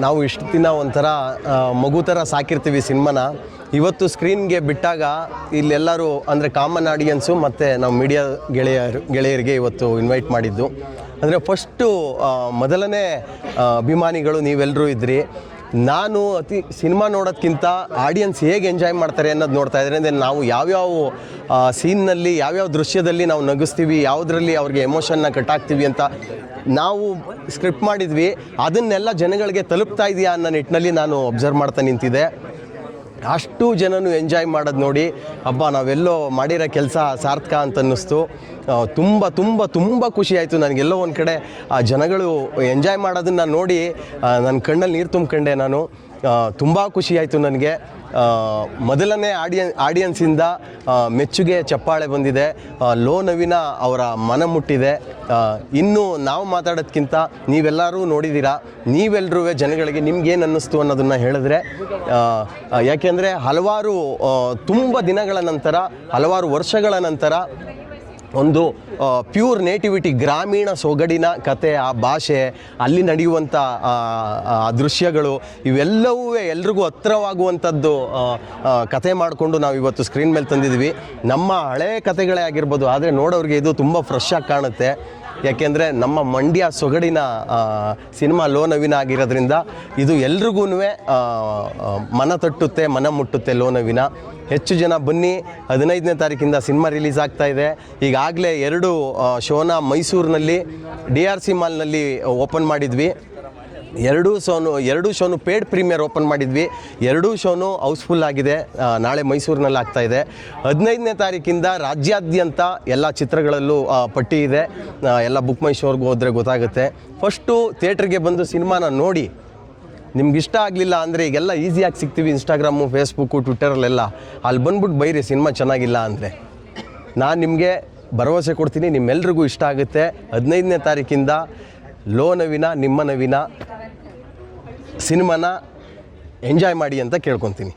ನಾವು ಇಷ್ಟು ದಿನ ಒಂಥರ ಮಗು ಥರ ಸಾಕಿರ್ತೀವಿ ಸಿನಿಮಾನ. ಇವತ್ತು ಸ್ಕ್ರೀನ್ಗೆ ಬಿಟ್ಟಾಗ ಇಲ್ಲೆಲ್ಲರೂ ಅಂದರೆ ಕಾಮನ್ ಆಡಿಯನ್ಸು ಮತ್ತು ನಾವು ಮೀಡಿಯಾ ಗೆಳೆಯರಿಗೆ ಇವತ್ತು ಇನ್ವೈಟ್ ಮಾಡಿದ್ದು. ಅಂದರೆ ಫಸ್ಟು ಮೊದಲನೇ ಅಭಿಮಾನಿಗಳು ನೀವೆಲ್ಲರೂ ಇದ್ರಿ. ನಾನು ಸಿನಿಮಾ ನೋಡೋದಕ್ಕಿಂತ ಆಡಿಯನ್ಸ್ ಹೇಗೆ ಎಂಜಾಯ್ ಮಾಡ್ತಾರೆ ಅನ್ನೋದು ನೋಡ್ತಾ ಇದ್ದಾರೆ. ಅಂದರೆ ನಾವು ಯಾವ್ಯಾವ ಸೀನ್ನಲ್ಲಿ ಯಾವ್ಯಾವ ದೃಶ್ಯದಲ್ಲಿ ನಾವು ನಗಿಸ್ತೀವಿ, ಯಾವುದರಲ್ಲಿ ಅವ್ರಿಗೆ ಎಮೋಷನ್ನ ಕಟ್ಟಾಕ್ತೀವಿ ಅಂತ ನಾವು ಸ್ಕ್ರಿಪ್ಟ್ ಮಾಡಿದ್ವಿ. ಅದನ್ನೆಲ್ಲ ಜನಗಳಿಗೆ ತಲುಪ್ತಾ ಇದೆಯಾ ಅನ್ನೋ ನಿಟ್ಟಿನಲ್ಲಿ ನಾನು ಅಬ್ಸರ್ವ್ ಮಾಡ್ತಾ ನಿಂತಿದ್ದೆ. ಅಷ್ಟು ಜನನು ಎಂಜಾಯ್ ಮಾಡೋದು ನೋಡಿ ಹಬ್ಬ ನಾವೆಲ್ಲೋ ಮಾಡಿರೋ ಕೆಲಸ ಸಾರ್ಥಕ ಅಂತ ಅನ್ನಿಸ್ತು. ತುಂಬ ತುಂಬ ತುಂಬ ಖುಷಿ ಆಯಿತು ನನಗೆಲ್ಲೋ ಒಂದು ಕಡೆ ಆ ಜನಗಳು ಎಂಜಾಯ್ ಮಾಡೋದನ್ನು ನೋಡಿ ನನ್ನ ಕಣ್ಣಲ್ಲಿ ನೀರು ತುಂಬಿಕೊಂಡೆ ನಾನು. ತುಂಬ ಖುಷಿ ಆಯಿತು ನನಗೆ. ಮೊದಲನೇ ಆಡಿಯನ್ಸಿಂದ ಮೆಚ್ಚುಗೆ ಚಪ್ಪಾಳೆ ಬಂದಿದೆ. ಲೋ ನವೀನ ಅವರ ಮನ ಮುಟ್ಟಿದೆ. ಇನ್ನು ನಾವು ಮಾತಾಡೋದಕ್ಕಿಂತ ನೀವೆಲ್ಲರೂ ನೋಡಿದ್ದೀರಾ, ನೀವೆಲ್ಲರೂ ಜನಗಳಿಗೆ ನಿಮ್ಗೇನು ಅನ್ನಿಸ್ತು ಅನ್ನೋದನ್ನು ಹೇಳಿದ್ರೆ, ಯಾಕೆಂದರೆ ಹಲವಾರು ತುಂಬ ದಿನಗಳ ನಂತರ, ಹಲವಾರು ವರ್ಷಗಳ ನಂತರ ಒಂದು ಪ್ಯೂರ್ ನೇಟಿವಿಟಿ, ಗ್ರಾಮೀಣ ಸೊಗಡಿನ ಕತೆ, ಆ ಭಾಷೆ, ಅಲ್ಲಿ ನಡೆಯುವಂಥ ದೃಶ್ಯಗಳು ಇವೆಲ್ಲವೂ ಎಲ್ರಿಗೂ ಹತ್ತಿರವಾಗುವಂಥದ್ದು ಕತೆ ಮಾಡಿಕೊಂಡು ನಾವು ಇವತ್ತು ಸ್ಕ್ರೀನ್ ಮೇಲೆ ತಂದಿದ್ವಿ. ನಮ್ಮ ಹಳೆ ಕತೆಗಳೇ ಆಗಿರ್ಬೋದು, ಆದರೆ ನೋಡೋರಿಗೆ ಇದು ತುಂಬ ಫ್ರೆಶ್ ಆಗಿ ಕಾಣುತ್ತೆ. ಯಾಕೆಂದರೆ ನಮ್ಮ ಮಂಡ್ಯ ಸೊಗಡಿನ ಸಿನಿಮಾ ಲೋ ನವೀನ ಆಗಿರೋದ್ರಿಂದ ಇದು ಎಲ್ರಿಗೂ ಮನ ತಟ್ಟುತ್ತೆ, ಮನ ಮುಟ್ಟುತ್ತೆ ಲೋ ನವೀನ. ಹೆಚ್ಚು ಜನ ಬನ್ನಿ. 15ನೇ ತಾರೀಕಿಂದ ಸಿನಿಮಾ ರಿಲೀಸ್ ಆಗ್ತಾ ಇದೆ. ಈಗಾಗಲೇ 2 ಶೋನ ಮೈಸೂರಿನಲ್ಲಿ DRC ಮಾಲ್ನಲ್ಲಿ ಓಪನ್ ಮಾಡಿದ್ವಿ. 2 ಶೋನು ಪೇಡ್ ಪ್ರೀಮಿಯರ್ ಓಪನ್ ಮಾಡಿದ್ವಿ. 2 ಶೋನು ಹೌಸ್ಫುಲ್ ಆಗಿದೆ. ನಾಳೆ ಮೈಸೂರಿನಲ್ಲಿ ಆಗ್ತಾಯಿದೆ. 15ನೇ ತಾರೀಕಿಂದ ರಾಜ್ಯಾದ್ಯಂತ ಎಲ್ಲ ಚಿತ್ರಗಳಲ್ಲೂ ಪಟ್ಟಿ ಇದೆ. ಎಲ್ಲ ಬುಕ್ ಮೈ ಶೋರ್ಗೆ ಹೋದರೆ ಗೊತ್ತಾಗುತ್ತೆ. ಫಸ್ಟು ಥಿಯೇಟ್ರಿಗೆ ಬಂದು ಸಿನಿಮಾನ ನೋಡಿ, ನಿಮ್ಗೆ ಇಷ್ಟ ಆಗಲಿಲ್ಲ ಅಂದರೆ ಈಗೆಲ್ಲ ಈಸಿಯಾಗಿ ಸಿಗ್ತೀವಿ, ಇನ್ಸ್ಟಾಗ್ರಾಮು, ಫೇಸ್ಬುಕ್ಕು, ಟ್ವಿಟ್ಟರಲ್ಲೆಲ್ಲ. ಅಲ್ಲಿ ಬಂದ್ಬಿಟ್ಟು ಬೈರಿ ಸಿನಿಮಾ ಚೆನ್ನಾಗಿಲ್ಲ ಅಂದರೆ. ನಾನು ನಿಮಗೆ ಭರವಸೆ ಕೊಡ್ತೀನಿ, ನಿಮ್ಮೆಲ್ರಿಗೂ ಇಷ್ಟ ಆಗುತ್ತೆ. 15ನೇ ತಾರೀಕಿಂದ ಲೋ ನವೀನ, ನಿಮ್ಮ ನವೀನ ಸಿನಿಮಾನ ಎಂಜಾಯ್ ಮಾಡಿ ಅಂತ ಕೇಳ್ಕೊತೀನಿ.